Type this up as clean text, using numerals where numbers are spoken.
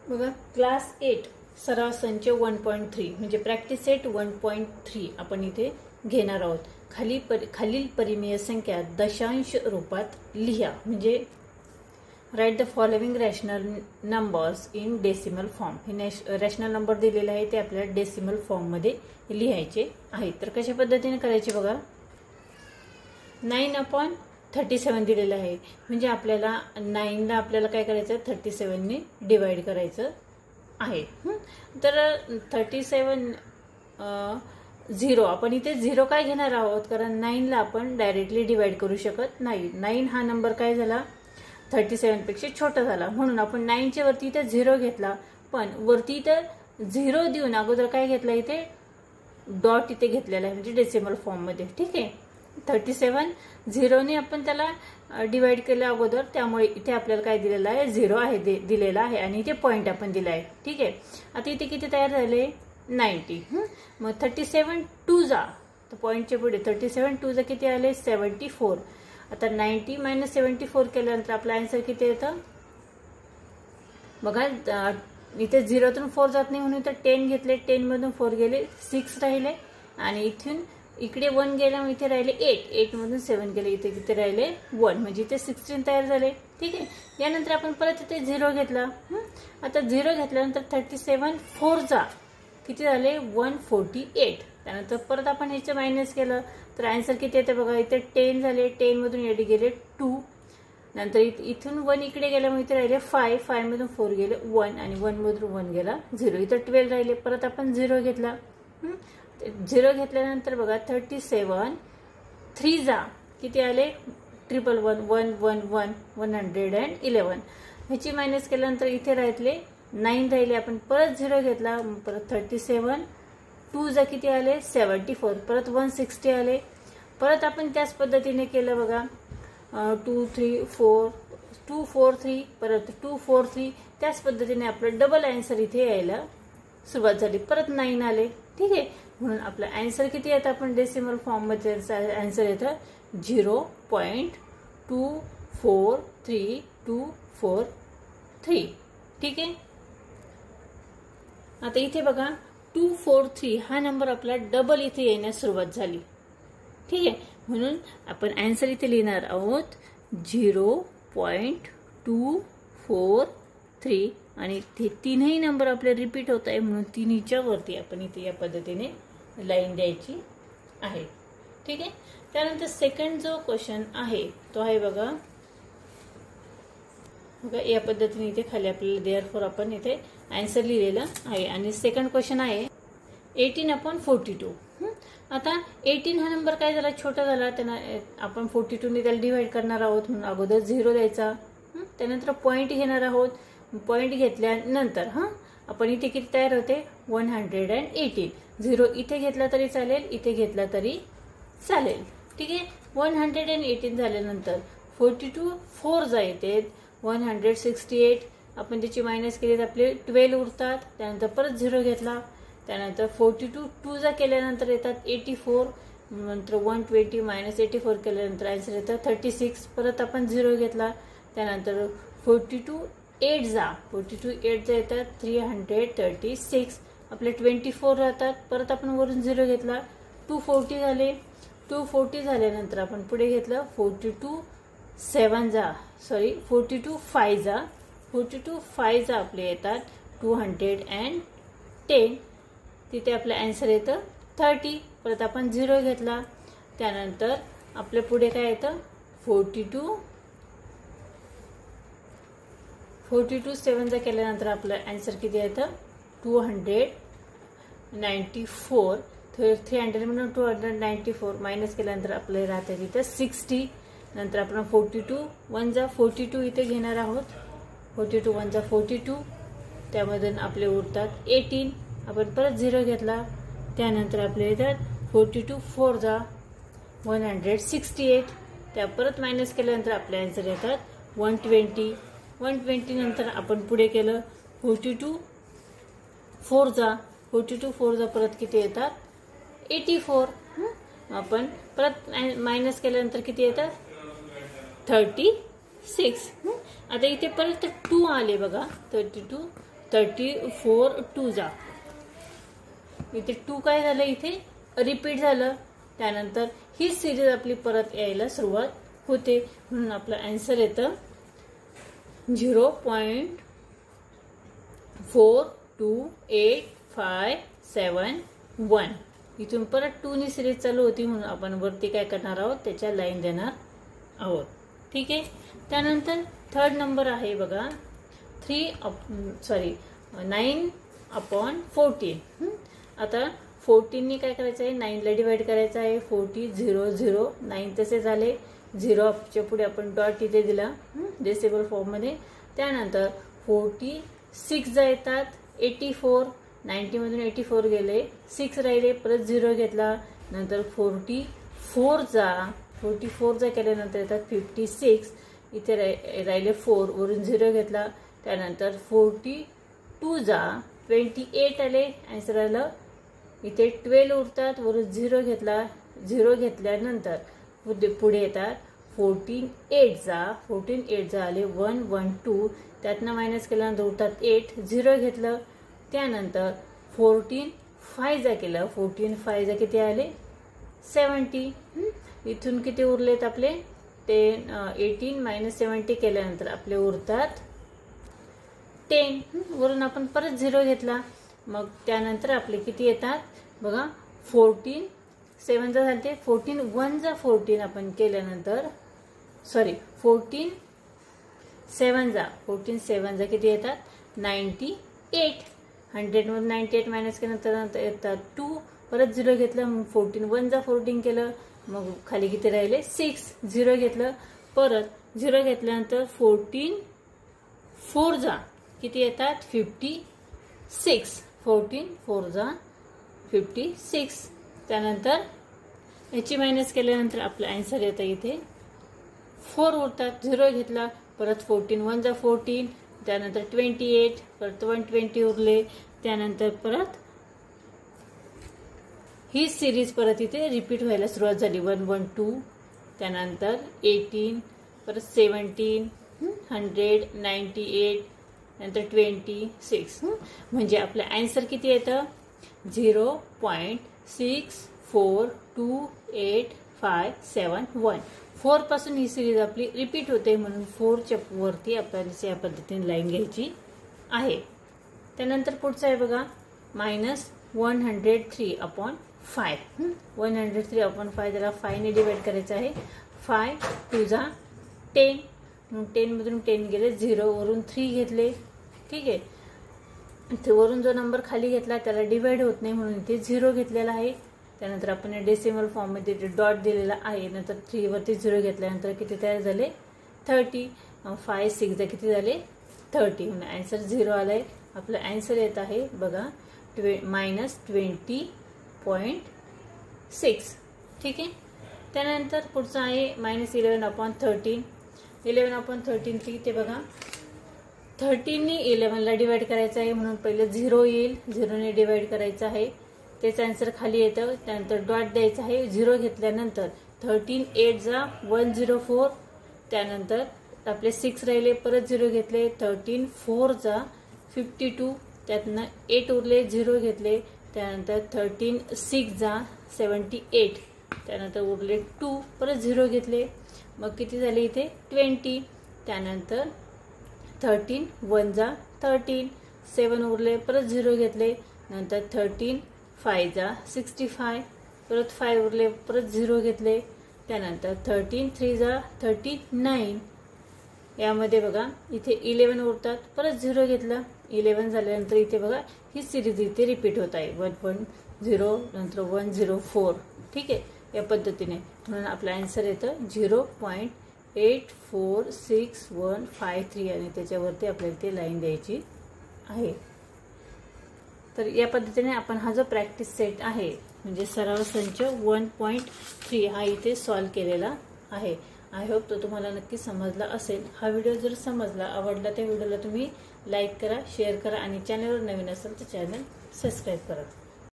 बघा क्लास 8 सराव संच 1.3 म्हणजे प्रॅक्टिस सेट 1.3 आपण इथे घेणार आहोत। खालील परिमेय संख्या दशांश रूपात लिहा म्हणजे right the following rational numbers in decimal form. हे रॅशनल नंबर दिलेले आहे ते आपल्याला डेसिमल फॉर्म मध्ये लिहायचे आहेत। तर कशा पद्धतीने करायचे बघा 9/37 दिलेलं आहे म्हणजे आपल्याला 9 ला आपल्याला काय करायचं 37 ने डिवाइड करायचं आहे। तर 37 0 आपण इथे 0 काय घेणार आहोत कारण 9 ला आपण डायरेक्टली डिवाइड करू शकत नाही। 9 हा नंबर काय झाला 37 पेक्षा छोटा झाला म्हणून आपण 9 च्या वरती इथे 0 घेतला पण वरती इथे 0 देऊन अगोदर काय घेतला इथे डॉट इथे घेतलेला आहे म्हणजे डेसिमल फॉर्म मध्ये। ठीक आहे 37 0 ने आपण त्याला डिवाइड केलं अगोदर त्यामुळे इथे आपल्याला काय दिलेलं आहे 0 आहे दिलेला आहे आणि इथे पॉइंट आपण दिला आहे। ठीक आहे आता इथे किती तयार झाले 90। मग 37 2 जा तर पॉइंटच्या पुढे 37 2 जा किती आले 74। आता 90 - 74 केल्यानंतर आपला आन्सर किती येतं बघा इथे 0 तून 4 जात नाही म्हणून इथे 10 घेतले 10 मधून 4 गेले 6 राहिले आणि इथून इकडे 1 गेला मग इथे राहिले 8 मधून 7 गेले इथे किती राहिले 1 म्हणजे इथे 16 तयार झाले। ठीक आहे यानंतर आपण परत इथे 0 घेतला। आता 0 घेतल्यानंतर 37 4 जा किती झाले 148। त्यानंतर परत आपण ह्याचं मायनस केलं तर आन्सर किती येते बघा इथे 10 झाले 10 मधून 8 गेले 2 नंतर इथून 1 इकडे गेला मग इथे राहिले 5 मधून 4 गेले 1 आणि 1 मधून 1 गेला 0 इथे 12 राहिले परत आपण 0 घेतला। 0 घेतल्यानंतर बघा 37 3 जा किती आले 111 111 ह्याची मायनस केल्यानंतर इथे राहिले 9 राहिले आपण परत 0 घेतला परत 37 2 जा किती आले 74 परत 160 आले परत आपण त्याच पद्धतीने केलं बघा 2 3 4 2 4 3 परत 2 4 3 त्याच पद्धतीने आपलं डबल आन्सर इथे यायला सुरुवात झाली परत 9 आले। ठीक आहे म्हणून आपला आन्सर किती येतं आपण डेसिमल फॉर्म मध्ये आन्सर येतं 0.243243। ठीक आहे आता इथे बघा 243 हा नंबर आपला डबल इथे येण्यास सुरुवात झाली। ठीक आहे म्हणून आपण आन्सर इथे लिहिणार आहोत 0.243 आणि ते तीनही नंबर आपले रिपीट होत आहे म्हणून तिन्हीच्या वरती आपण इथे या पद्धतीने लाईन द्यायची आहे। ठीक आहे त्यानंतर सेकंड जो क्वेश्चन आहे तो आहे बघा या पद्धतीने इथे खाली आपल्याला देअरफॉर आपण इथे आन्सर लिहिलेला आहे आणि सेकंड क्वेश्चन आहे 18/42। आता 18 हा नंबर काय झाला छोटा झाला त्यांना आपण 42 ने त्याला डिवाइड करणार आहोत म्हणून अगोदर 0 द्यायचा त्यानंतर पॉइंट घेणार आहोत पॉइंट घेतल्यानंतर आपण इथे किती तयार होते 118 0 इथे घेतला तरी चालेल इथे घेतला तरी चालेल। ठीक आहे 118 झाल्यानंतर 42 4 जा येते 168 आपण त्याची मायनस केली तर आपले 12 उरतात त्यानंतर परत 0 घेतला त्यानंतर 42 2 जा केल्यानंतर येतात 84 नंतर 120 - 84 केल्यानंतर आन्सर येतं 36 परत आपण 0 घेतला त्यानंतर 42 8 जा येतात 336 आपले 24 राहतात परत आपण वरून 0 घेतला 240 झाले 240 झाल्यानंतर आपण पुढे घेतलं 42 5 जा आपले येतात 210 तिथे आपलं आन्सर येतं 30 परत आपण 0 घेतला त्यानंतर आपल्या पुढे काय येतं 42 7 जा केल्यानंतर आपलं आन्सर किती येतं 294 300 म्हणून 294 मायनस केल्यानंतर आपलं राहतं तिथं 60 नंतर आपण 42 1 जा 42 इथे घेणार आहोत 42 1 जा 42 त्यामधून आपले उरतात 18 आपण परत 0 घेतला त्यानंतर आपले येतात 42 4 जा 168 त्या परत मायनस केल्यानंतर आपले आन्सर येतात 120 नंतर आपण पुढे केलं 42 4 जा परत किती येतात 84 आपण परत मायनस केल्यानंतर किती येतात 36 आता इथे परत 2 आले बघा 32 34 2 जा, इथे 2 काय झालं, इथे रिपीट झालं. त्यानंतर ही सिरीज आपली परत यायला सुरुवात होते, म्हणून आपलं आन्सर येतं 0.428571. इथून परत 2 नी सिरीज चालू होती, म्हणून आपण वरती काय करणार आहोत, त्याच्या लाईन देणार आहोत. ठीक आहे. त्यानंतर थर्ड नंबर आहे बघा 9/14. आता 14 नी काय करायचं आहे, 9 ला डिवाइड करायचं आहे. 40 0 0 9 तसे झाले. 0 च्या पुढे आपण डॉट इथे दिला डेसिमल फॉर्म मध्ये. त्यानंतर 46 जा येतात. 84 90 मधून 84 गेले, 6 राहिले, परत 0 घेतला. नंतर 44 जा केल्यानंतर येतात 56. इथे राहिले 4 वरून 0 घेतला. त्यानंतर 42 जा 28 आले, आन्सर आलं. इथे 12 उरतात, वरून 0 घेतला. 0 घेतल्यानंतर पुढे येतात 14 8 जा आले 1 1 2. त्यातनं मायनस केल्यानंतर उरतात 8. 0 घेतलं. त्यानंतर 14 5 जा केलं. 14 5 जा किती आले 70. इथून किती उरलेत आपले 18 मायनस 70 केल्यानंतर आपले उरतात 10. वरून आपण परत 0 घेतला. मग त्यानंतर आपले किती येतात बघा 14 7 जा झाले. 14 1 जा 14 आपण केल्यानंतर 14 7 जा किती येतात 98. 100 मधून 98 मायनस केल्यानंतर येतात 2. परत 0 घेतलं. मग 14 1 जा 14 केलं. मग खाली किती राहिले 6. 0 घेतलं. परत 0 घेतल्यानंतर 14 4 जा किती येतात 56. 14 4 जा 56. त्यानंतर याची मायनस केल्यानंतर आपलं आन्सर येतं इथे 4 उरतात. 0 घेतला. परत 14 1 जा 14. त्यानंतर 28. परत 120 उरले. त्यानंतर परत ही सिरीज परत इथे रिपीट व्हायला सुरुवात झाली. 1 1 2. त्यानंतर 18. परत 17 100 98. नंतर 26. म्हणजे आपलं आन्सर किती येतं 0.642851. 4 पासून ही सिरीज आपली रिपीट होते, म्हणून 4 च्या वरती आपल्याला या पद्धतीने लाईन घ्यायची आहे. त्यानंतर पुढचं आहे बघा -103/5. 103/5 त्याला 5 ने डिवाइड करायचं आहे. 5 2 जा 10. 10 मधून 10 गेले. 0 वरून 3 घेतले. ठीक आहे. वरून जो नंबर खाली घेतला त्याला डिवाइड होत नाही, म्हणून इथे 0 घेतलेला आहे. त्यानंतर आपण डेसिमल फॉर्म मध्ये डॉट दिलेला आहे. नंतर 3 वरती 0 घेतल्यानंतर किती तयार झाले 30. 5 6 जा किती झाले 30. म्हणजे आन्सर 0 आलाय. आपलं आन्सर येत आहे बघा -20.6. ठीक आहे. त्यानंतर पुढचं आहे -11/13. 11/13 किती बघा 13 ने 11 ला डिवाइड करायचं आहे, म्हणून पहिले 0 येईल. 0 ने डिवाइड करायचं आहे. त्याचं आन्सर खाली येतं. त्यानंतर डॉट द्यायचा आहे. 0 घेतल्यानंतर 13 8 जा 104. त्यानंतर आपले 6 राहिले. परत 0 घेतले. 13 4 जा 52. त्यातनं 8 उरले. 0 घेतले. त्यानंतर 13 6 जा 78. त्यानंतर उरले 2. परत 0 घेतले. मग किती झाले इथे 20. त्यानंतर 13 1 जा 13. 7 उरले. परत 0 घेतले. नंतर 13 5 जा 65. परत 5 उरले. परत 0 घेतले. त्यानंतर 13 3 जा 39. यामध्ये बघा इथे 11 उरतात. परत 0 घेतला. 11 झाल्यानंतर इथे बघा ही सिरीज इथे रिपीट होत आहे. 1.0 नंतर 104. ठीक आहे. या पद्धतीने म्हणून आपला आन्सर येतं 0.846153 आणि त्याच्यावरती आपल्याला ते लाईन द्यायची आहे. तर या पद्धतीने आपण हा जो प्रॅक्टिस सेट आहे म्हणजे सराव संच 1.3 हा इथे सॉल्व केलेला आहे. आय होप तो तुम्हाला नक्की समजला असेल. हा व्हिडिओ जर समजला आवडला त्या व्हिडिओला तुम्ही लाईक करा, शेअर करा आणि चॅनलवर नवीन असेल तर चॅनल सबस्क्राईब करा.